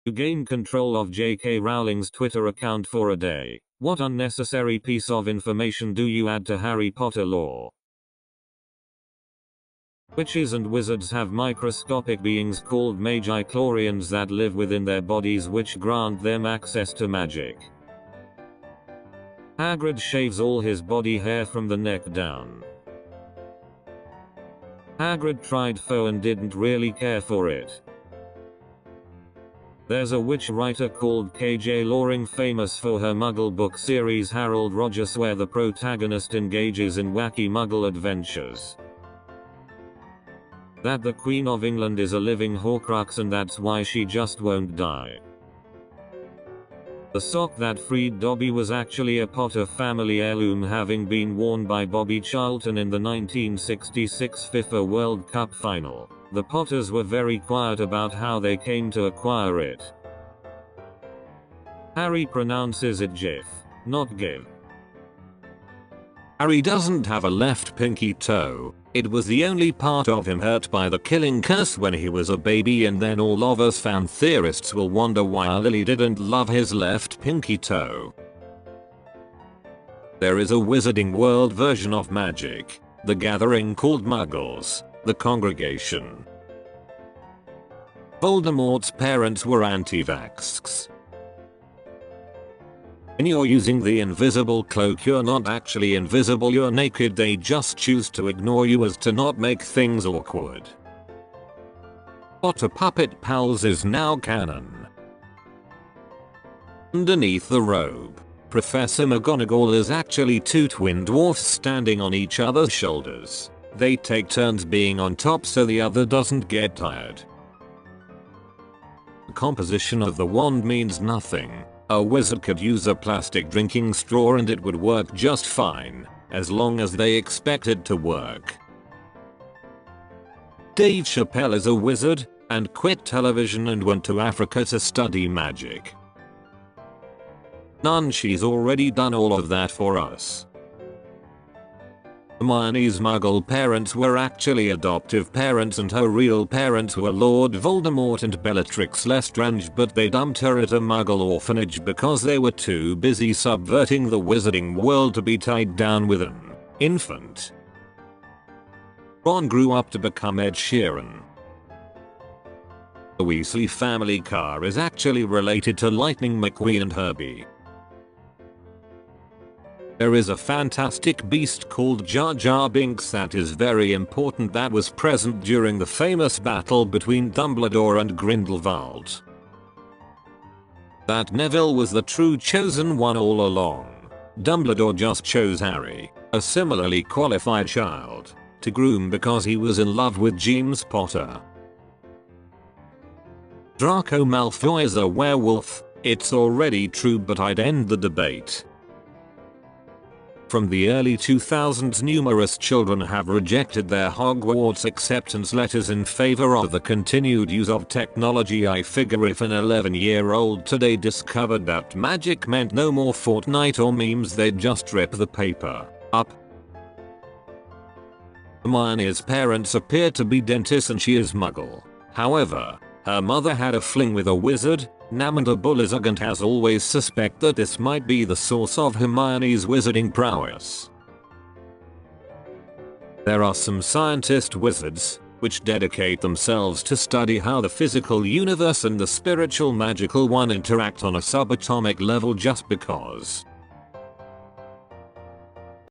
To gain control of J.K. Rowling's Twitter account for a day. What unnecessary piece of information do you add to Harry Potter lore? Witches and wizards have microscopic beings called magi-chlorians that live within their bodies, which grant them access to magic. Hagrid shaves all his body hair from the neck down. Hagrid tried faux and didn't really care for it. There's a witch writer called K.J. Loring, famous for her Muggle book series Harold Rogers, where the protagonist engages in wacky Muggle adventures. That the Queen of England is a living Horcrux and that's why she just won't die. The sock that freed Dobby was actually a Potter family heirloom, having been worn by Bobby Charlton in the 1966 FIFA World Cup final. The Potters were very quiet about how they came to acquire it. Harry pronounces it Jif, not Give. Harry doesn't have a left pinky toe. It was the only part of him hurt by the killing curse when he was a baby, and then all of us fan theorists will wonder why Lily didn't love his left pinky toe. There is a Wizarding World version of magic, the Gathering, called Muggles, the Congregation. Voldemort's parents were anti-vaxxers. When you're using the invisible cloak, you're not actually invisible, you're naked, they just choose to ignore you as to not make things awkward. Potter Puppet Pals is now canon. Underneath the robe, Professor McGonagall is actually two twin dwarfs standing on each other's shoulders. They take turns being on top so the other doesn't get tired. The composition of the wand means nothing. A wizard could use a plastic drinking straw and it would work just fine, as long as they expect it to work. Dave Chappelle is a wizard, and quit television and went to Africa to study magic. None, she's already done all of that for us. Hermione's Muggle parents were actually adoptive parents and her real parents were Lord Voldemort and Bellatrix Lestrange, but they dumped her at a Muggle orphanage because they were too busy subverting the Wizarding World to be tied down with an infant. Ron grew up to become Ed Sheeran. The Weasley family car is actually related to Lightning McQueen and Herbie. There is a fantastic beast called Jar Jar Binks that is very important, that was present during the famous battle between Dumbledore and Grindelwald. That Neville was the true chosen one all along. Dumbledore just chose Harry, a similarly qualified child, to groom because he was in love with James Potter. Draco Malfoy is a werewolf. It's already true, but I'd end the debate. From the early 2000s, numerous children have rejected their Hogwarts acceptance letters in favor of the continued use of technology. I figure if an 11-year-old today discovered that magic meant no more Fortnite or memes, they'd just rip the paper up. Hermione's parents appear to be dentists and she is Muggle. However, her mother had a fling with a wizard, Namanda Bullizug, and has always suspected that this might be the source of Hermione's wizarding prowess. There are some scientist wizards, which dedicate themselves to study how the physical universe and the spiritual magical one interact on a subatomic level just because.